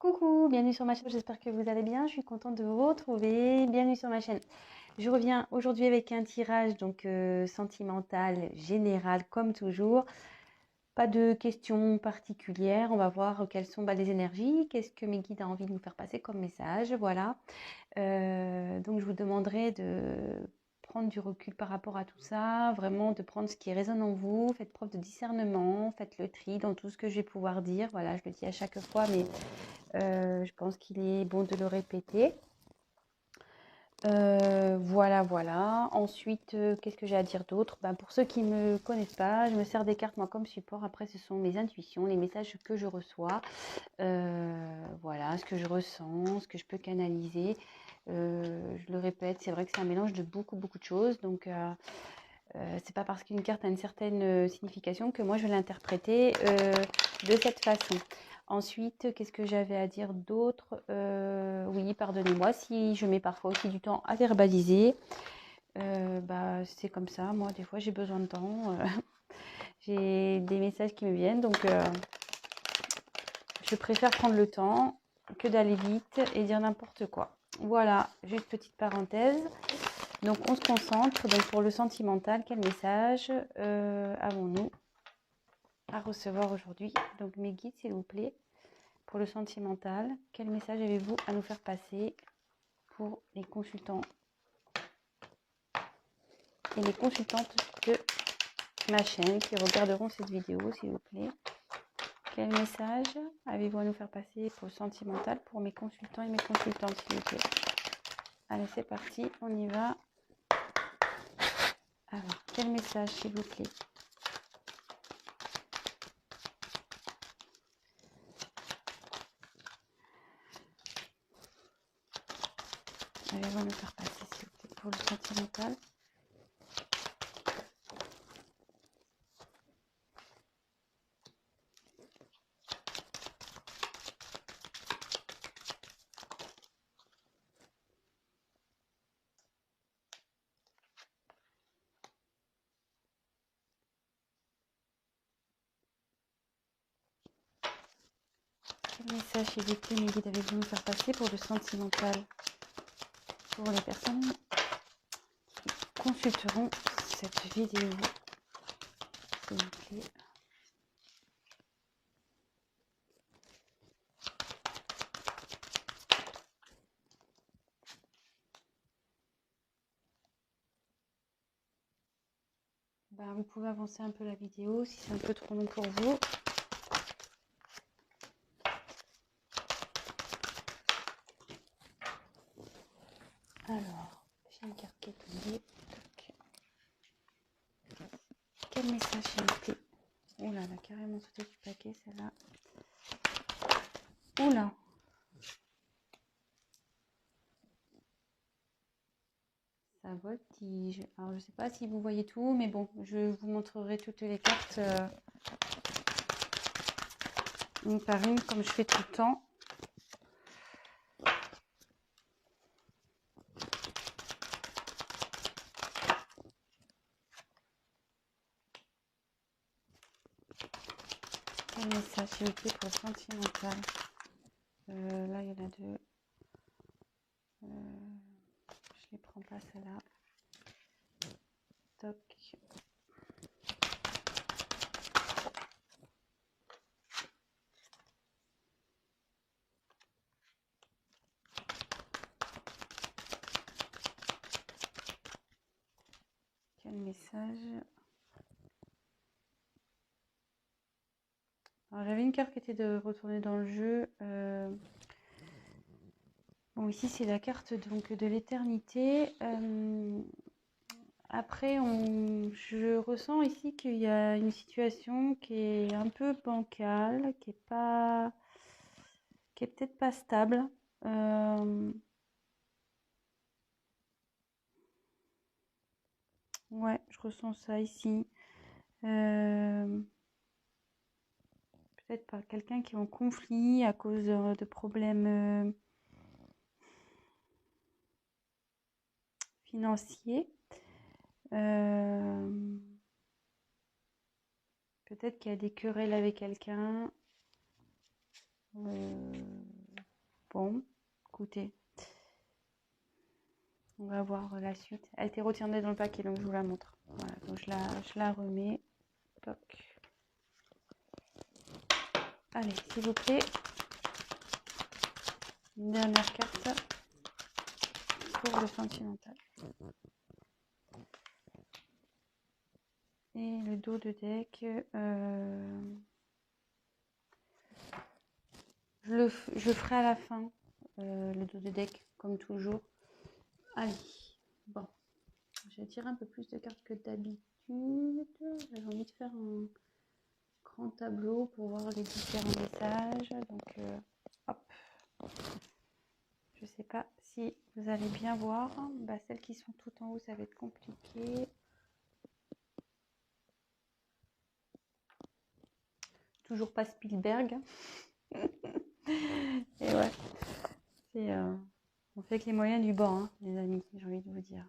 Coucou, bienvenue sur ma chaîne, j'espère que vous allez bien, je suis contente de vous retrouver, bienvenue sur ma chaîne. Je reviens aujourd'hui avec un tirage sentimental, général comme toujours, pas de questions particulières, on va voir quelles sont les énergies, qu'est-ce que mes guides ont envie de nous faire passer comme message, voilà. Donc je vous demanderai de prendre du recul par rapport à tout ça, vraiment de prendre ce qui résonne en vous, faites preuve de discernement, faites le tri dans tout ce que je vais pouvoir dire, voilà, je le dis à chaque fois, mais je pense qu'il est bon de le répéter. Voilà. Ensuite, qu'est-ce que j'ai à dire d'autre? Pour ceux qui ne me connaissent pas, je me sers des cartes moi comme support. Après, ce sont mes intuitions, les messages que je reçois. Voilà, ce que je ressens, ce que je peux canaliser. Je le répète, c'est vrai que c'est un mélange de beaucoup de choses. Donc, c'est pas parce qu'une carte a une certaine signification que moi je vais l'interpréter de cette façon. Ensuite, qu'est-ce que j'avais à dire d'autre? Oui, pardonnez-moi si je mets parfois aussi du temps à verbaliser. C'est comme ça, moi des fois j'ai besoin de temps. J'ai des messages qui me viennent, donc je préfère prendre le temps que d'aller vite et dire n'importe quoi. Voilà, juste petite parenthèse. Donc on se concentre. Donc pour le sentimental, quel message avons-nous à recevoir aujourd'hui? Donc mes guides, s'il vous plaît, pour le sentimental, quel message avez-vous à nous faire passer pour les consultants et les consultantes de ma chaîne qui regarderont cette vidéo, s'il vous plaît? Quel message avez-vous à nous faire passer pour le sentimental pour mes consultants et mes consultantes, s'il vous plaît? Allez, c'est parti, on y va. Alors, quel message, s'il vous plaît? Allez-vous nous faire passer, s'il vous plaît, pour le sentimental? Quel message, s'il vous plaît, mes guides, avez-vous nous faire passer pour le sentimental pour les personnes qui consulteront cette vidéo, s'il vous plaît? Vous pouvez avancer un peu la vidéo si c'est un peu trop long pour vous. Alors, j'ai une carte qui est tombée. Quel message, s'il vous plaît? Oula, elle a carrément sauté du paquet, celle-là. Oula! Ça voltige. Alors, je ne sais pas si vous voyez tout, mais bon, je vous montrerai toutes les cartes une par une, comme je fais tout le temps. Quel message, s'il vous plaît, pour le sentimental? Là, il y en a deux. Je les prends pas, celle-là. Toc. Quel message? Alors, j'avais une carte qui était de retourner dans le jeu. Bon, ici, c'est la carte donc de l'éternité. Après, je ressens ici qu'il y a une situation qui est un peu bancale, qui est peut-être pas stable. Ouais, je ressens ça ici. Peut-être par quelqu'un qui est en conflit à cause de problèmes financiers. Peut-être qu'il y a des querelles avec quelqu'un. écoutez. On va voir la suite. Elle était retirée dans le paquet, donc je vous la montre. Voilà, donc je la remets. Toc. Allez, s'il vous plaît. Une dernière carte pour le sentimental. Et le dos de deck. Je ferai à la fin le dos de deck, comme toujours. Allez, bon. Je vais tirer un peu plus de cartes que d'habitude. J'ai envie de faire un grand tableau pour voir les différents messages. Donc, hop. Je sais pas si vous allez bien voir. Bah, celles qui sont tout en haut, ça va être compliqué. Toujours pas Spielberg. Et ouais, c'est on fait avec les moyens du bord, hein, les amis, j'ai envie de vous dire.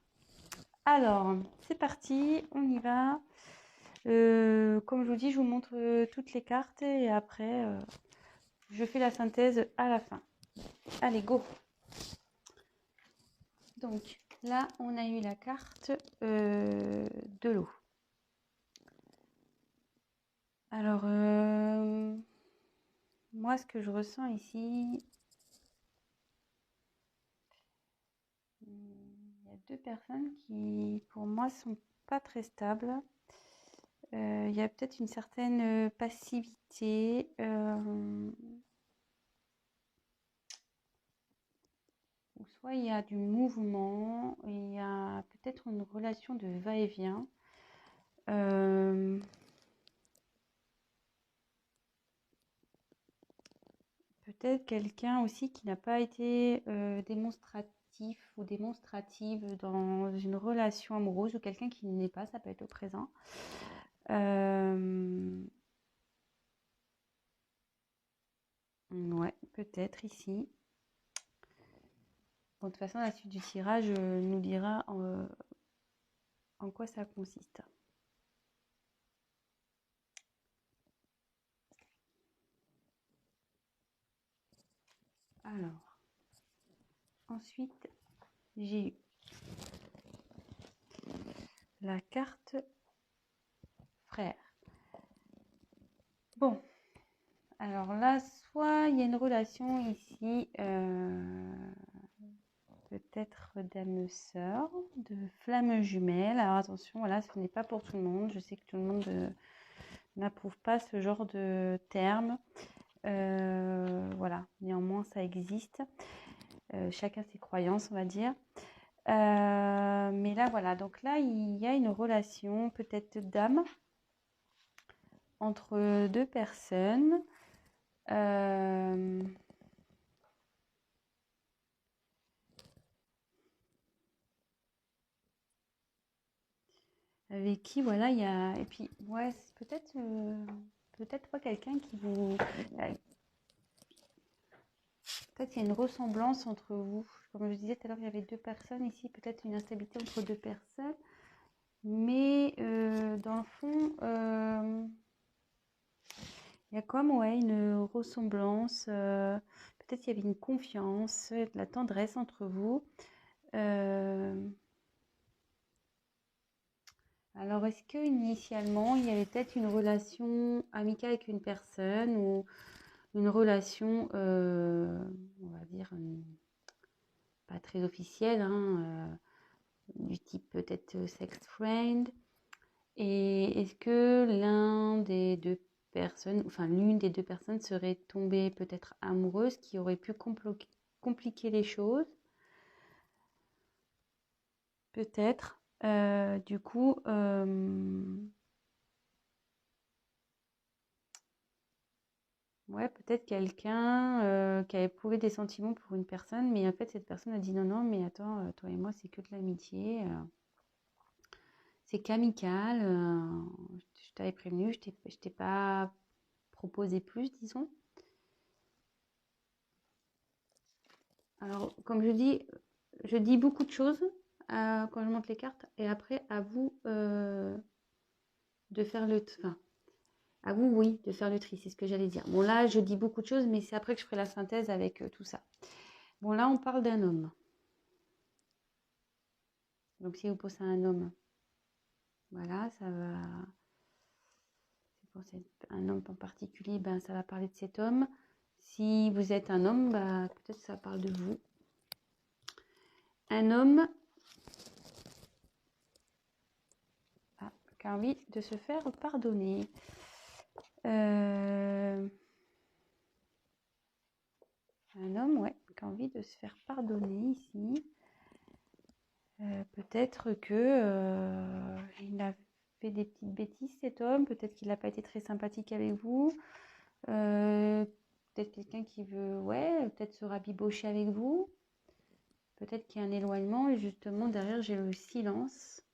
Alors, c'est parti, on y va. Comme je vous dis, je vous montre toutes les cartes et après, je fais la synthèse à la fin. Allez, go! Donc, là, on a eu la carte de l'eau. Alors, moi, ce que je ressens ici, il y a deux personnes qui, pour moi, sont pas très stables. Il y a peut-être une certaine passivité. Ou soit il y a du mouvement, il y a peut-être une relation de va-et-vient. Peut-être quelqu'un aussi qui n'a pas été démonstratif ou démonstrative dans une relation amoureuse ou quelqu'un qui ne l'est pas, ça peut être au présent. Ouais, peut-être ici. Bon, de toute façon, la suite du tirage nous dira en quoi ça consiste. Alors, ensuite, j'ai eu la carte frère. Bon, alors là, soit il y a une relation ici, peut-être d'âme-sœur, de flamme jumelle. Alors attention, voilà, ce n'est pas pour tout le monde. Je sais que tout le monde n'approuve pas ce genre de terme. Voilà, néanmoins, ça existe. Chacun ses croyances, on va dire. Mais là, voilà, donc là, il y a une relation peut-être d'âme entre deux personnes. Avec qui, voilà, il y a... Et puis, ouais, c'est peut-être pas quelqu'un qui vous... Peut-être qu'il y a une ressemblance entre vous. Comme je disais tout à l'heure, il y avait deux personnes ici, peut-être une instabilité entre deux personnes. Mais dans le fond, il y a comme ouais, une ressemblance. Peut-être qu'il y avait une confiance, de la tendresse entre vous. Alors, est-ce que initialement, il y avait peut-être une relation amicale avec une personne ou une relation, on va dire, pas très officielle, hein, du type peut-être sex friend. Et est-ce que l'un des deux personnes, enfin l'une des deux personnes serait tombée peut-être amoureuse, qui aurait pu compliquer les choses? Peut-être. Du coup, ouais, peut-être quelqu'un qui a éprouvé des sentiments pour une personne, mais en fait, cette personne a dit non, non, mais attends, toi et moi, c'est que de l'amitié, c'est qu'amical, je t'avais prévenu, je t'ai pas proposé plus, disons. Alors, comme je dis beaucoup de choses quand je monte les cartes, et après, à vous de faire le... Enfin, à vous, oui, de faire le tri, c'est ce que j'allais dire. Bon, là, je dis beaucoup de choses, mais c'est après que je ferai la synthèse avec tout ça. Bon, là, on parle d'un homme. Donc, si vous pensez à un homme, voilà, ça va... Pour un homme en particulier, ben, ça va parler de cet homme. Si vous êtes un homme, ben, peut-être ça parle de vous. Un homme qui a envie de se faire pardonner. Un homme, ouais, qui a envie de se faire pardonner ici. Peut-être que il a fait des petites bêtises, cet homme. Peut-être qu'il n'a pas été très sympathique avec vous. Peut-être quelqu'un qui veut, ouais, peut-être se rabibocher avec vous. Peut-être qu'il y a un éloignement et justement derrière j'ai le silence.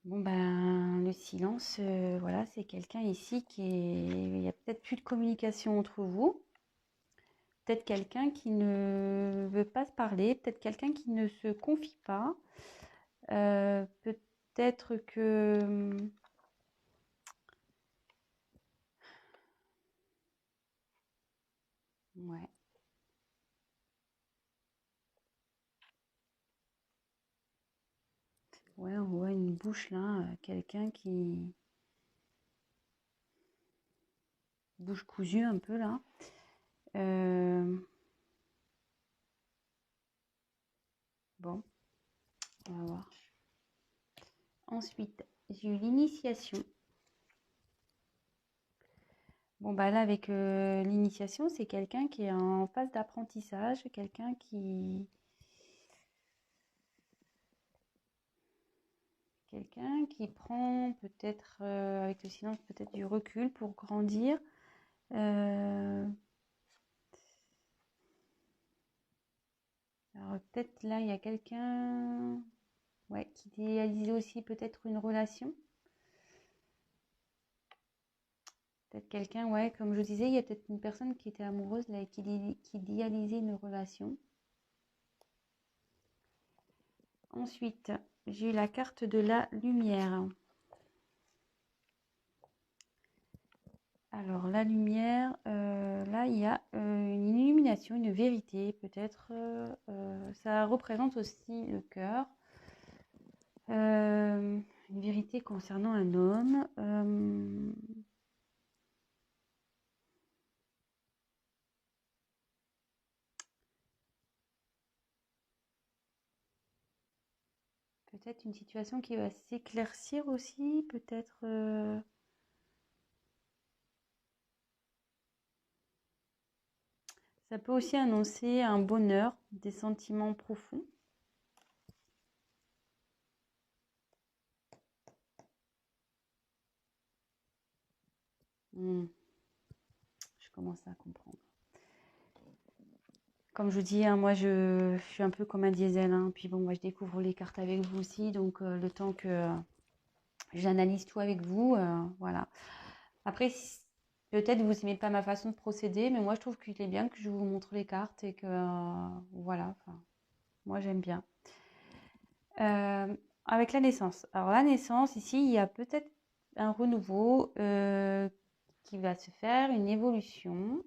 Bon ben le silence, voilà, c'est quelqu'un ici qui est... Il n'y a peut-être plus de communication entre vous. Peut-être quelqu'un qui ne veut pas se parler, peut-être quelqu'un qui ne se confie pas. Peut-être que... Ouais. Ouais, on voit une bouche là, quelqu'un qui... Bouche cousue un peu là. Bon, on va voir. Ensuite, j'ai eu l'initiation. Bon, bah là, avec l'initiation, c'est quelqu'un qui est en phase d'apprentissage, quelqu'un qui... Quelqu'un qui prend peut-être, avec le silence, peut-être du recul pour grandir. Alors peut-être là, il y a quelqu'un, ouais, qui idéalise aussi peut-être une relation. Peut-être quelqu'un, ouais, comme je disais, il y a peut-être une personne qui était amoureuse là, et qui idéalisait une relation. Ensuite, j'ai eu la carte de la lumière. Alors, la lumière, là, il y a une illumination, une vérité, peut-être. Ça représente aussi le cœur. Une vérité concernant un homme. Peut-être une situation qui va s'éclaircir aussi, peut-être... Ça peut aussi annoncer un bonheur, des sentiments profonds. Je commence à comprendre. Comme je vous dis, hein, moi je suis un peu comme un diesel. Hein. Puis bon, moi je découvre les cartes avec vous aussi. Donc le temps que j'analyse tout avec vous, voilà. Après, peut-être vous n'aimez pas ma façon de procéder, mais moi je trouve qu'il est bien que je vous montre les cartes et que voilà, moi j'aime bien. Avec la naissance. Alors la naissance, ici, il y a peut-être un renouveau qui va se faire, une évolution.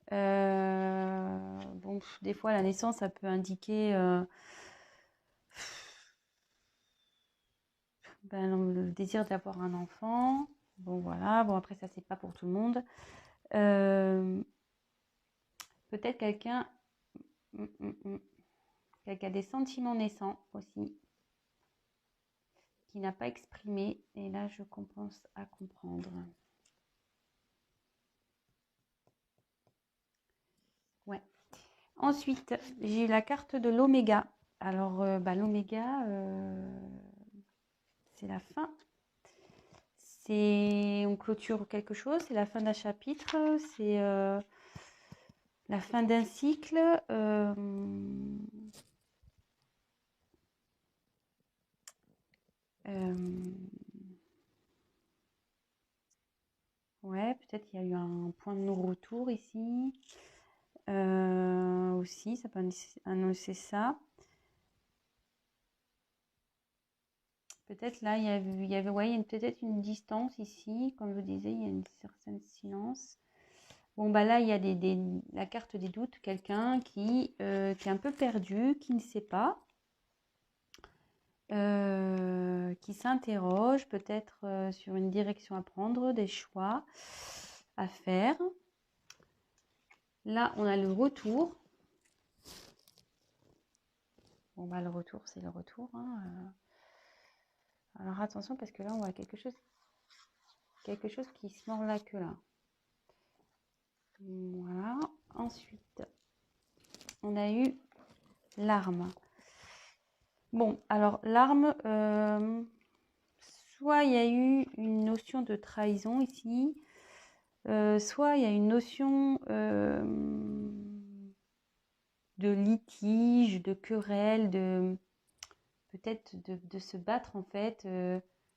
Bon, des fois, la naissance, ça peut indiquer le désir d'avoir un enfant. Bon, voilà. Bon, après, ça, c'est pas pour tout le monde. Peut-être quelqu'un qui a des sentiments naissants aussi, qui n'a pas exprimé. Et là, je commence à comprendre. Ouais. Ensuite, j'ai eu la carte de l'oméga. Alors, l'oméga, c'est la fin. On clôture quelque chose, c'est la fin d'un chapitre, c'est la fin d'un cycle. Ouais, peut-être il y a eu un point de non-retour ici. Aussi, ça peut annoncer ça. Peut-être là, ouais, il y a peut-être une distance ici. Comme je vous disais, il y a une certaine silence. Bon, bah là, il y a la carte des doutes. Quelqu'un qui est un peu perdu, qui ne sait pas, qui s'interroge peut-être sur une direction à prendre, des choix à faire. Là, on a le retour. Bon, bah le retour, c'est le retour, hein. Alors attention, parce que là, on voit quelque chose qui se mord la queue, là. Voilà. Ensuite, on a eu l'arme. Bon, alors l'arme, soit il y a eu une notion de trahison ici, soit il y a une notion de litige, de querelle, peut-être de se battre en fait,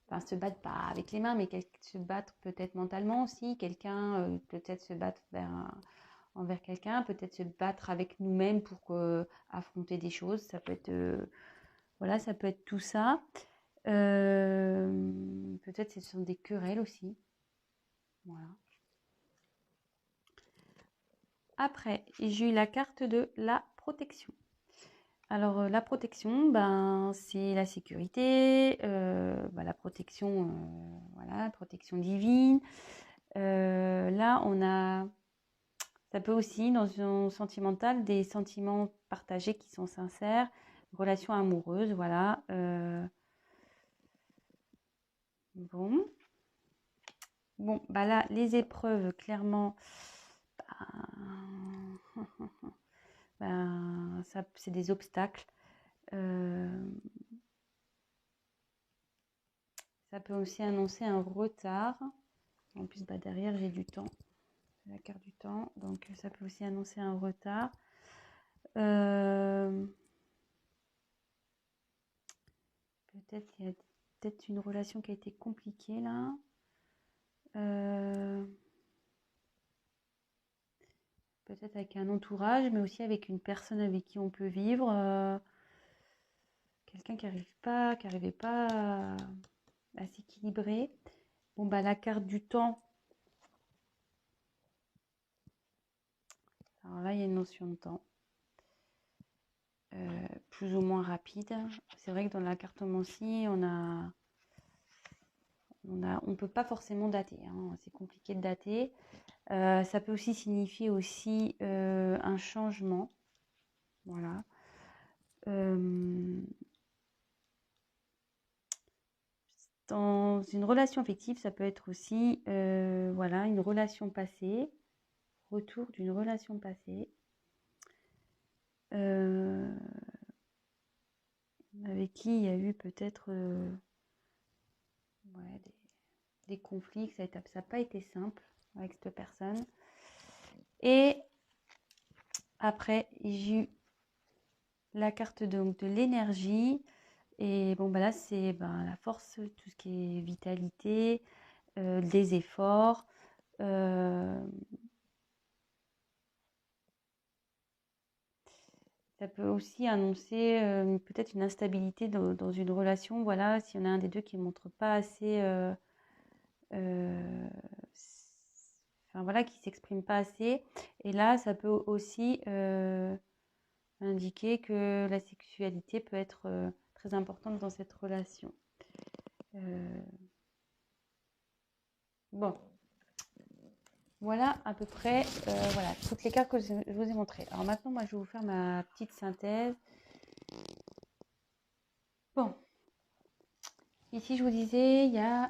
enfin se battre pas avec les mains, mais se battre peut-être mentalement aussi, quelqu'un peut-être se battre envers quelqu'un, peut-être se battre avec nous-mêmes pour affronter des choses, ça peut être voilà, ça peut être tout ça. Peut-être ce sont des querelles aussi. Voilà. Après, j'ai eu la carte de la protection. Alors, la protection, ben, c'est la sécurité, la protection, voilà, protection divine. Là, on a, ça peut aussi, dans un sentimental, des sentiments partagés qui sont sincères, relations amoureuses, voilà. Bon. Bon, bah là, les épreuves, clairement, ça, c'est des obstacles. Ça peut aussi annoncer un retard. En plus, bah, derrière, j'ai du temps. La carte du temps. Donc, ça peut aussi annoncer un retard. Peut-être qu'il y a peut-être une relation qui a été compliquée là. Peut-être avec un entourage, mais aussi avec une personne avec qui on peut vivre. Quelqu'un qui n'arrivait pas à s'équilibrer. Bon, bah, la carte du temps. Alors là, il y a une notion de temps. Plus ou moins rapide. C'est vrai que dans la cartomancie, on ne peut pas forcément dater, hein. C'est compliqué de dater. Ça peut aussi signifier aussi un changement. Voilà. Dans une relation affective, ça peut être aussi voilà, une relation passée, retour d'une relation passée. Avec qui il y a eu peut-être ouais, des conflits, ça n'a pas été simple avec cette personne. Et après, j'ai eu la carte donc de l'énergie. Et bon, bah là, c'est la force, tout ce qui est vitalité, des efforts. Ça peut aussi annoncer peut-être une instabilité dans une relation. Voilà, s'il y en a un des deux qui ne montre pas assez, enfin voilà, qui s'exprime pas assez. Et là, ça peut aussi indiquer que la sexualité peut être très importante dans cette relation. Bon, voilà à peu près voilà, toutes les cartes que je vous ai montrées. Alors maintenant, moi, je vais vous faire ma petite synthèse. Bon, ici, je vous disais, il y a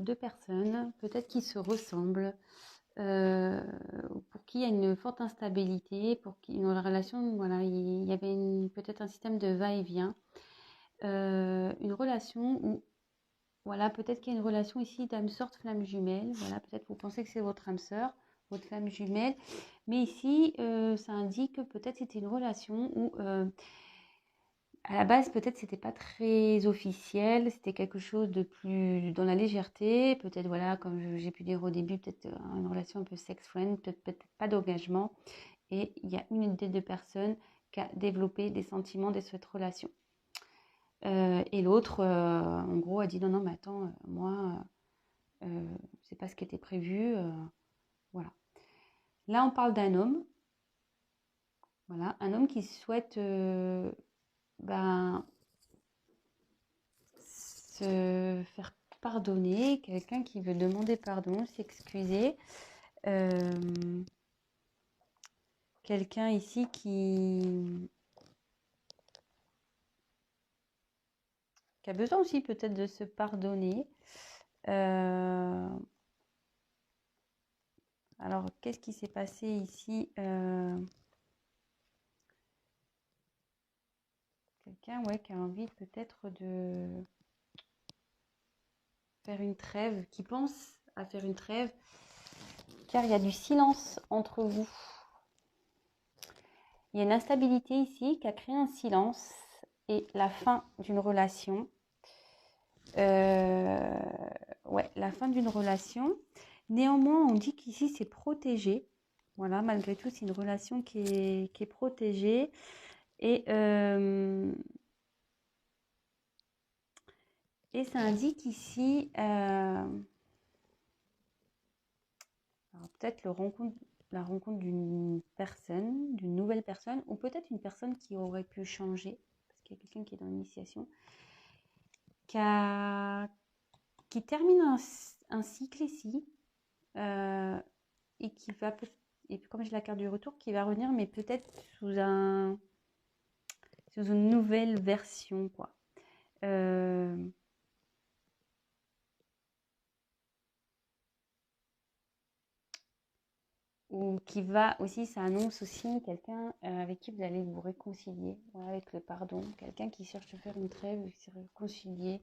deux personnes, peut-être qui se ressemblent, pour qui il y a une forte instabilité, pour qui dans la relation, voilà, il y avait peut-être un système de va-et-vient, une relation où, voilà, peut-être qu'il y a une relation ici d'âme sœur, flamme jumelle, voilà, peut-être vous pensez que c'est votre âme sœur, votre flamme jumelle, mais ici, ça indique que peut-être c'était une relation où à la base, peut-être c'était pas très officiel, c'était quelque chose de plus dans la légèreté, peut-être voilà, comme j'ai pu dire au début, peut-être une relation un peu sex-friend, peut-être pas d'engagement. Et il y a une des deux personnes qui a développé des sentiments de cette relation. Et l'autre, en gros, a dit non, non, mais attends, moi, c'est pas ce qui était prévu. Voilà. Là, on parle d'un homme. Voilà, un homme qui souhaite ben, se faire pardonner, quelqu'un qui veut demander pardon, s'excuser. Quelqu'un ici qui a besoin aussi peut-être de se pardonner. Alors, qu'est-ce qui s'est passé ici? Quelqu'un, ouais, qui a envie peut-être de faire une trêve, qui pense à faire une trêve, car il y a du silence entre vous. Il y a une instabilité ici qui a créé un silence et la fin d'une relation. Ouais, la fin d'une relation. Néanmoins, on dit qu'ici, c'est protégé. Voilà, malgré tout, c'est une relation qui est protégée. Et ça indique ici, peut-être la rencontre d'une personne, d'une nouvelle personne, ou peut-être une personne qui aurait pu changer, parce qu'il y a quelqu'un qui est dans l'initiation, qui termine un cycle ici, et qui va, et comme j'ai la carte du retour, qui va revenir, mais peut-être sous une nouvelle version, quoi. Ou qui va aussi, ça annonce aussi quelqu'un avec qui vous allez vous réconcilier, voilà, avec le pardon, quelqu'un qui cherche à faire une trêve, qui se réconcilier.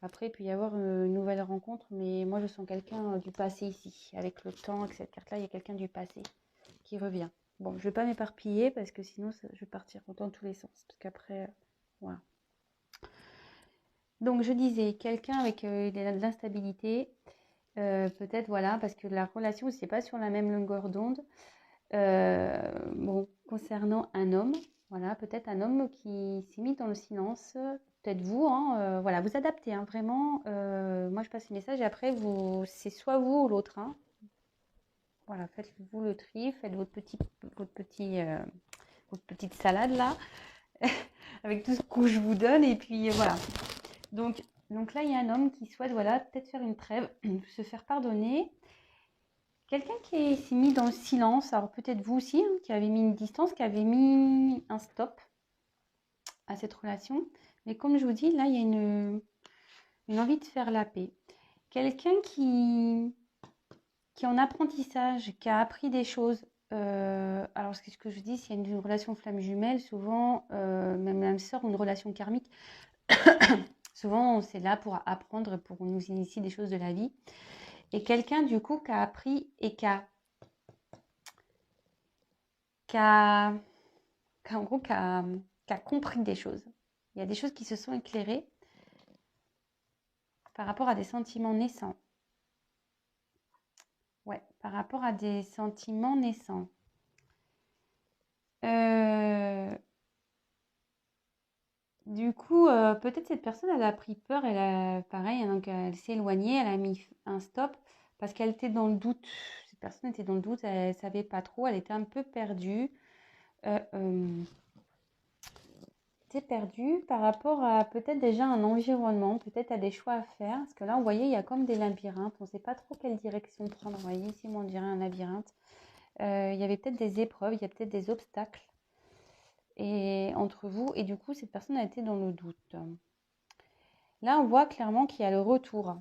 Après, il peut y avoir une nouvelle rencontre, mais moi je sens quelqu'un du passé ici, avec le temps, avec cette carte-là, il y a quelqu'un du passé qui revient. Bon, je ne vais pas m'éparpiller parce que sinon je vais partir dans tous les sens, parce qu'après, voilà. Donc je disais, quelqu'un avec de l'instabilité, peut-être, voilà, parce que la relation, c'est pas sur la même longueur d'onde. Bon, concernant un homme, voilà, peut-être un homme qui s'est mis dans le silence, peut-être vous, hein, voilà, vous adaptez, hein, vraiment. Moi, je passe le message et après, c'est soit vous ou l'autre, hein. Voilà, faites-vous le tri, faites votre petite salade là, avec tout ce que je vous donne, et puis voilà. Donc là, il y a un homme qui souhaite, voilà, peut-être faire une trêve, se faire pardonner. Quelqu'un qui s'est mis dans le silence, alors peut-être vous aussi, hein, qui avez mis une distance, qui avait mis un stop à cette relation. Mais comme je vous dis, là, il y a une envie de faire la paix. Quelqu'un qui est en apprentissage, qui a appris des choses. Alors, ce que je dis, s'il y a une relation flamme jumelle, souvent, même sœur ou une relation karmique, souvent, c'est là pour apprendre, pour nous initier des choses de la vie. Et quelqu'un, du coup, qui a appris et qui a, en gros, qui a compris des choses. Il y a des choses qui se sont éclairées par rapport à des sentiments naissants. Ouais, par rapport à des sentiments naissants. Du coup, peut-être cette personne, elle a pris peur, pareil, donc elle s'est éloignée, elle a mis un stop parce qu'elle était dans le doute. Cette personne était dans le doute, elle ne savait pas trop, elle était un peu perdue. Perdue par rapport à peut-être déjà un environnement, peut-être à des choix à faire. Parce que là, vous voyez, il y a comme des labyrinthes. On ne sait pas trop quelle direction prendre. Vous voyez, ici, on dirait un labyrinthe. Il y avait peut-être des épreuves, il y a peut-être des obstacles entre vous. Et du coup, cette personne a été dans le doute. Là, on voit clairement qu'il y a le retour.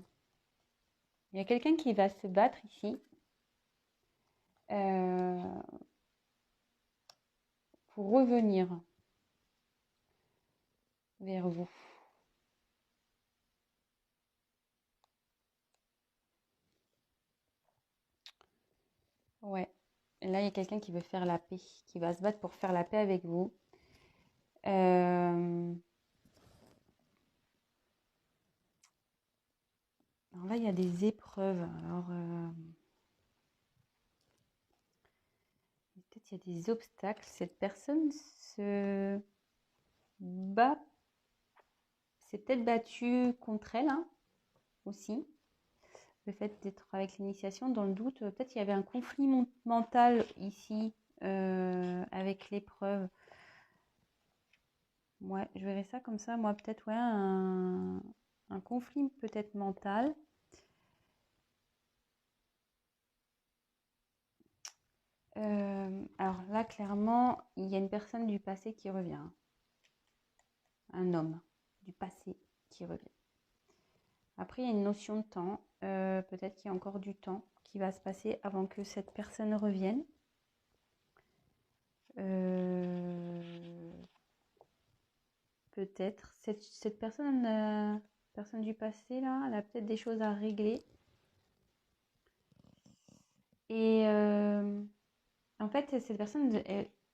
Il y a quelqu'un qui va se battre ici. Pour revenir vers vous. Ouais. Et là, il y a quelqu'un qui veut faire la paix, qui va se battre pour faire la paix avec vous. Alors là, il y a des épreuves. Alors, peut-être il y a des obstacles. Cette personne se bat s'est peut-être battu contre elle hein, aussi. Le fait d'être avec l'initiation, dans le doute, peut-être qu'il y avait un conflit mental ici avec l'épreuve. Ouais, je verrais ça comme ça. Moi, peut-être, ouais, un conflit peut-être mental. Alors là, clairement, il y a une personne du passé qui revient. Un homme du passé qui revient. Après, il y a une notion de temps. Peut-être qu'il y a encore du temps qui va se passer avant que cette personne revienne. Peut-être. Cette personne, personne du passé, là, elle a peut-être des choses à régler. Et en fait, cette personne,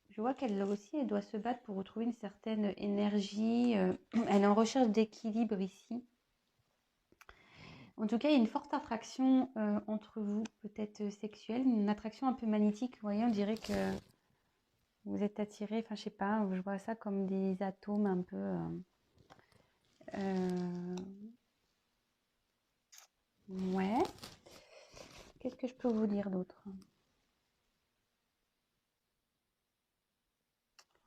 je vois qu'elle aussi, elle doit se battre pour retrouver une certaine énergie. Elle est en recherche d'équilibre ici. En tout cas, il y a une forte attraction entre vous, peut-être sexuelle, une attraction un peu magnétique. Vous voyez, on dirait que vous êtes attirés, enfin, je sais pas, je vois ça comme des atomes un peu. Ouais. Qu'est-ce que je peux vous dire d'autre?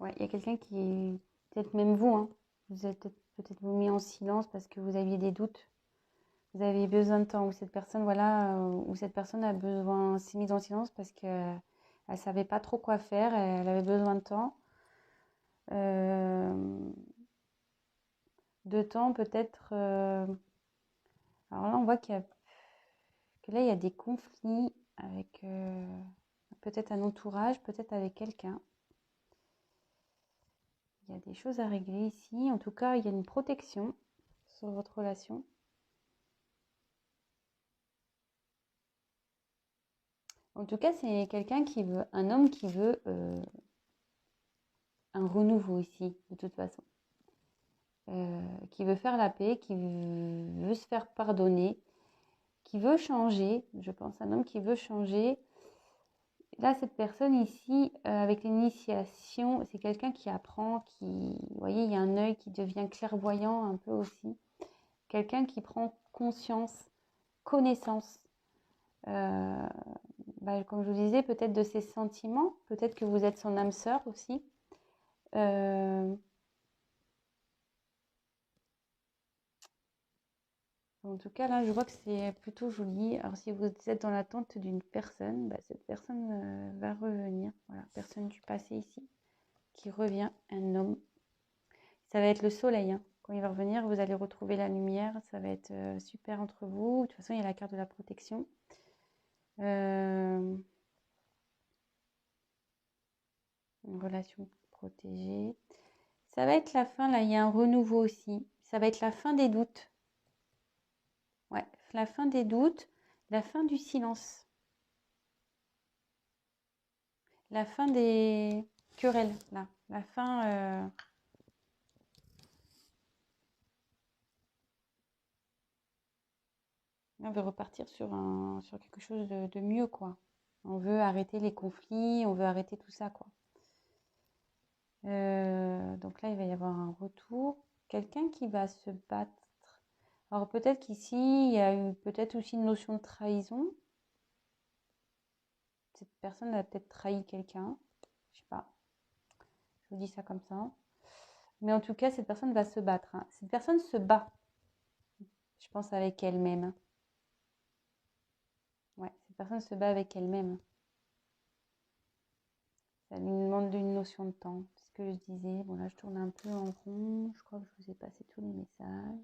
Ouais, il y a quelqu'un qui, peut-être même vous, hein, vous êtes peut-être vous mis en silence parce que vous aviez des doutes. Vous avez besoin de temps, ou cette personne, voilà, ou cette personne a besoin, s'est mise en silence parce que elle savait pas trop quoi faire, elle avait besoin de temps. De temps peut-être. Alors là, on voit que là, il y a des conflits avec peut-être un entourage, peut-être avec quelqu'un. Il y a des choses à régler ici. En tout cas, il y a une protection sur votre relation. En tout cas, c'est quelqu'un qui veut, un homme qui veut un renouveau ici, de toute façon. Qui veut faire la paix, qui veut se faire pardonner, qui veut changer, je pense, un homme qui veut changer. Là, cette personne ici, avec l'initiation, c'est quelqu'un qui apprend, qui, vous voyez, il y a un œil qui devient clairvoyant un peu aussi. Quelqu'un qui prend conscience, connaissance, comme je vous disais, peut-être de ses sentiments, peut-être que vous êtes son âme sœur aussi. En tout cas, là, je vois que c'est plutôt joli. Alors, si vous êtes dans l'attente d'une personne, cette personne va revenir. Voilà, personne du passé ici qui revient, un homme. Ça va être le soleil. Hein. Quand il va revenir, vous allez retrouver la lumière. Ça va être super entre vous. De toute façon, il y a la carte de la protection. Une relation protégée. Ça va être la fin. Là, il y a un renouveau aussi. Ça va être la fin des doutes. Ouais, la fin des doutes, la fin du silence. La fin des querelles, là. La fin. On veut repartir sur quelque chose de mieux, quoi. On veut arrêter les conflits, on veut arrêter tout ça, quoi. Donc là, il va y avoir un retour. Quelqu'un qui va se battre. Alors peut-être qu'ici, il y a eu peut-être aussi une notion de trahison. Cette personne a peut-être trahi quelqu'un. Je sais pas. Je vous dis ça comme ça. Mais en tout cas, cette personne va se battre. Hein. Cette personne se bat. Je pense avec elle-même. Ouais, cette personne se bat avec elle-même. Ça lui demande une notion de temps. C'est ce que je disais. Bon, là, je tourne un peu en rond. Je crois que je vous ai passé tous les messages.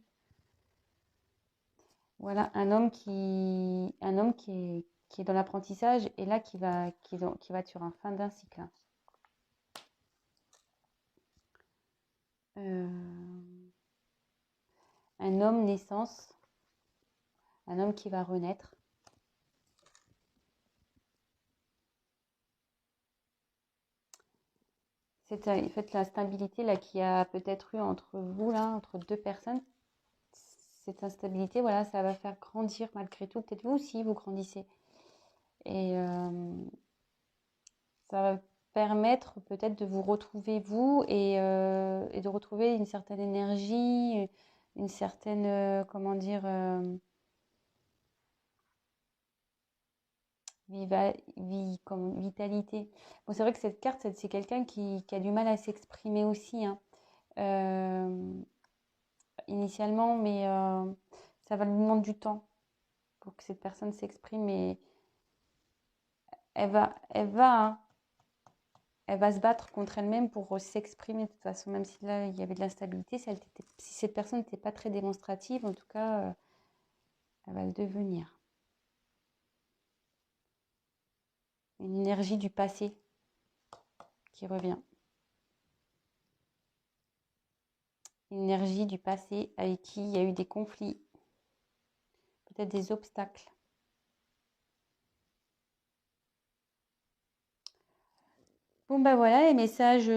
Voilà, qui est dans l'apprentissage et là qui va sur un fin d'un cycle. Un homme naissance, un homme qui va renaître. C'est en fait la stabilité là qui a peut-être eu entre vous là, entre deux personnes. Cette instabilité, voilà, ça va faire grandir malgré tout. Peut-être vous aussi, vous grandissez. Et ça va permettre peut-être de vous retrouver vous et de retrouver une certaine énergie, une certaine, comment dire, vitalité. Bon, c'est vrai que cette carte, c'est quelqu'un qui a du mal à s'exprimer aussi, hein, euh, initialement, mais ça va lui demander du temps pour que cette personne s'exprime. Et hein, elle va se battre contre elle-même pour s'exprimer de toute façon, même si là, il y avait de l'instabilité. Si cette personne n'était pas très démonstrative, en tout cas, elle va le devenir. Une énergie du passé qui revient. Une énergie du passé avec qui il y a eu des conflits, peut-être des obstacles. Bon, bah voilà les messages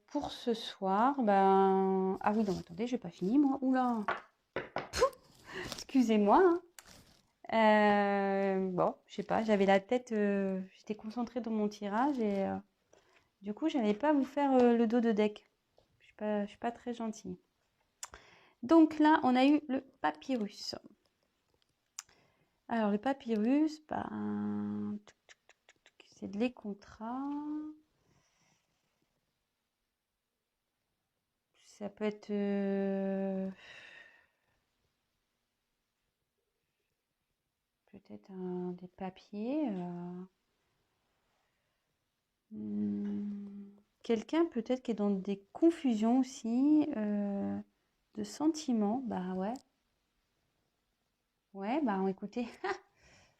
pour ce soir. Ben... Ah oui, non, attendez, j'ai pas fini moi. Oula, excusez-moi, hein. Bon, je sais pas, j'avais la tête, j'étais concentrée dans mon tirage et du coup, j'allais pas vous faire le dos de deck. Je suis pas très gentille. Donc là, on a eu le papyrus. Alors, le papyrus, ben, c'est de les contrats. Ça peut être peut-être des papiers. Quelqu'un peut-être qui est dans des confusions aussi de sentiments. Bah ouais. Ouais, bah écoutez,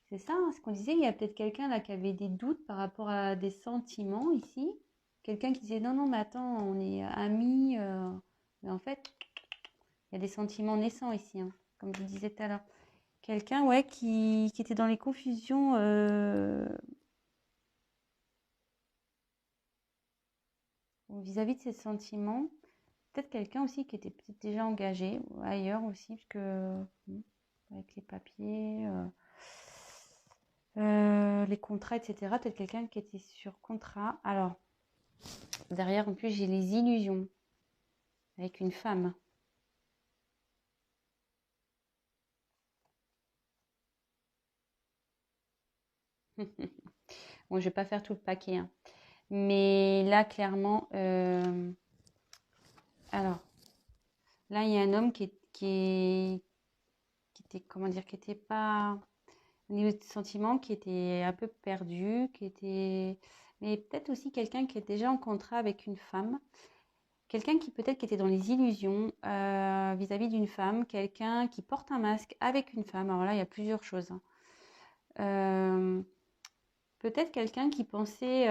c'est ça, hein, ce qu'on disait. Il y a peut-être quelqu'un là qui avait des doutes par rapport à des sentiments ici. Quelqu'un qui disait non, non, mais attends, on est amis. Mais en fait, il y a des sentiments naissants ici, hein, comme je disais tout à l'heure. Quelqu'un, ouais, qui était dans les confusions vis-à-vis de ses sentiments. Peut-être quelqu'un aussi qui était peut-être déjà engagé ailleurs aussi, parce que avec les papiers, les contrats, etc. Peut-être quelqu'un qui était sur contrat. Alors, derrière, en plus, j'ai les illusions avec une femme. Bon, je vais pas faire tout le paquet, hein. Mais là, clairement, alors, là, il y a un homme qui était, comment dire, qui était pas au niveau des sentiments, qui était un peu perdu, qui était, mais peut-être aussi quelqu'un qui est déjà en contrat avec une femme, quelqu'un qui peut-être qui était dans les illusions vis-à-vis d'une femme, quelqu'un qui porte un masque avec une femme. Alors là, il y a plusieurs choses, hein. Peut-être quelqu'un qui pensait,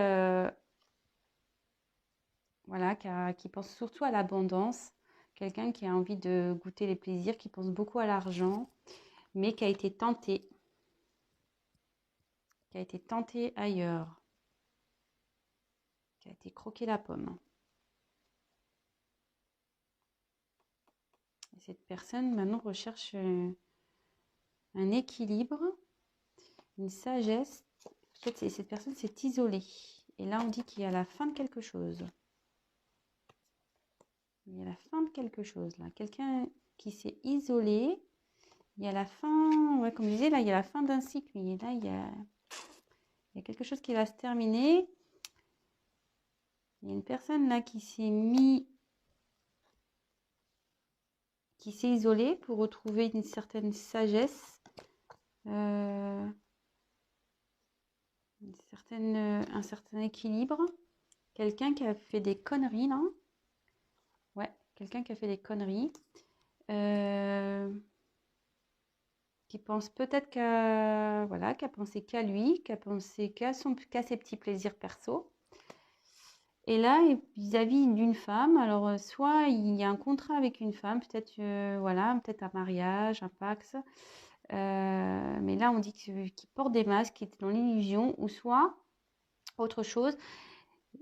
voilà, qui pense surtout à l'abondance, quelqu'un qui a envie de goûter les plaisirs, qui pense beaucoup à l'argent, mais qui a été tenté ailleurs, qui a été croqué la pomme. Et cette personne maintenant recherche un équilibre, une sagesse. Peut-être cette personne s'est isolée. Et là, on dit qu'il y a la fin de quelque chose. Il y a la fin de quelque chose là. Quelqu'un qui s'est isolé. Il y a la fin, ouais, comme je disais, là, il y a la fin d'un cycle. Et là, il y a quelque chose qui va se terminer. Il y a une personne là qui s'est isolée pour retrouver une certaine sagesse, un certain équilibre. Quelqu'un qui a fait des conneries là. Ouais, quelqu'un qui a fait des conneries. Qui pense peut-être voilà, qui a pensé qu'à lui, qui a pensé qu'à ses petits plaisirs perso. Et là, vis-à-vis d'une femme, alors soit il y a un contrat avec une femme, peut-être voilà, peut-être un mariage, un pax, mais là on dit qu'il porte des masques, qu'il est dans l'illusion, ou soit autre chose,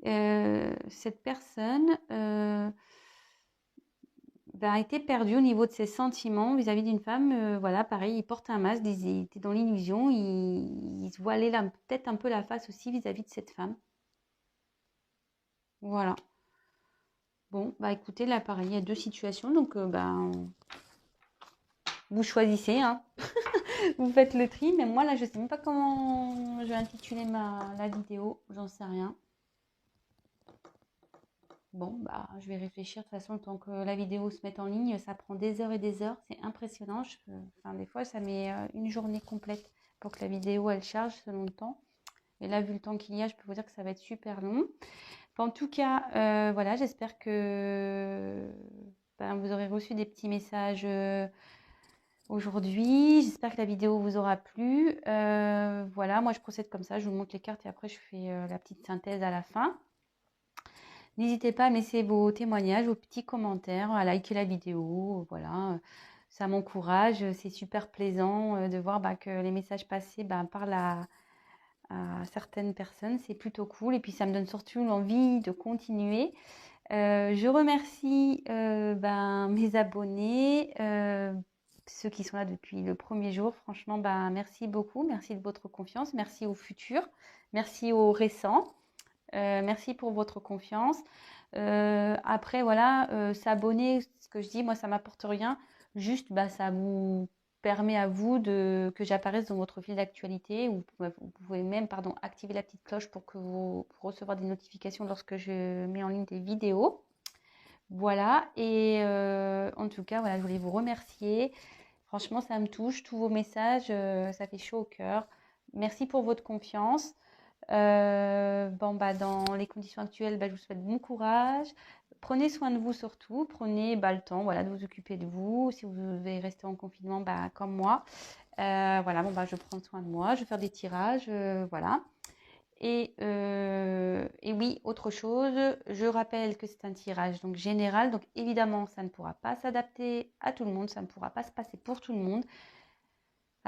cette personne a été perdue au niveau de ses sentiments vis-à-vis d'une femme. Voilà, pareil, il porte un masque, il était dans l'illusion, il se voilait peut-être un peu la face aussi vis-à-vis de cette femme. Voilà. Bon, bah écoutez, là pareil, il y a deux situations, donc Vous choisissez, hein. Vous faites le tri, mais moi là je sais même pas comment je vais intituler la vidéo, j'en sais rien. Bon, bah, je vais réfléchir. De toute façon, tant que la vidéo se met en ligne, ça prend des heures et des heures. C'est impressionnant. Enfin, des fois, ça met une journée complète pour que la vidéo, elle charge selon le temps. Et là, vu le temps qu'il y a, je peux vous dire que ça va être super long. En tout cas, voilà, j'espère que ben, vous aurez reçu des petits messages aujourd'hui. J'espère que la vidéo vous aura plu. Voilà, moi, je procède comme ça. Je vous montre les cartes et après, je fais la petite synthèse à la fin. N'hésitez pas à me laisser vos témoignages, vos petits commentaires, à liker la vidéo. Voilà, ça m'encourage. C'est super plaisant de voir que les messages passés parlent à certaines personnes. C'est plutôt cool. Et puis, ça me donne surtout l'envie de continuer. Je remercie mes abonnés, ceux qui sont là depuis le premier jour. Franchement, merci beaucoup. Merci de votre confiance. Merci aux futurs. Merci aux récents. Merci pour votre confiance. Après, voilà, s'abonner, ce que je dis, moi, ça m'apporte rien. Juste, ça vous permet à vous que j'apparaisse dans votre fil d'actualité. Vous pouvez même, activer la petite cloche pour recevoir des notifications lorsque je mets en ligne des vidéos. Voilà. Et en tout cas, voilà, je voulais vous remercier. Franchement, ça me touche. Tous vos messages, ça fait chaud au cœur. Merci pour votre confiance. Dans les conditions actuelles, je vous souhaite bon courage. Prenez soin de vous surtout. Prenez le temps de vous occuper de vous. Si vous devez rester en confinement, comme moi. Je prends soin de moi. Je vais faire des tirages. Voilà. Et oui, autre chose, je rappelle que c'est un tirage donc général. Donc évidemment, ça ne pourra pas s'adapter à tout le monde. Ça ne pourra pas se passer pour tout le monde.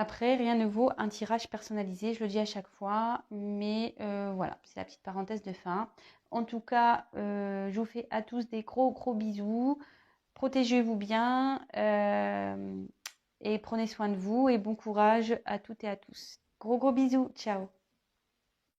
Après, rien ne vaut un tirage personnalisé, je le dis à chaque fois, mais voilà, c'est la petite parenthèse de fin. En tout cas, je vous fais à tous des gros gros bisous. Protégez-vous bien et prenez soin de vous et bon courage à toutes et à tous. Gros gros bisous, ciao.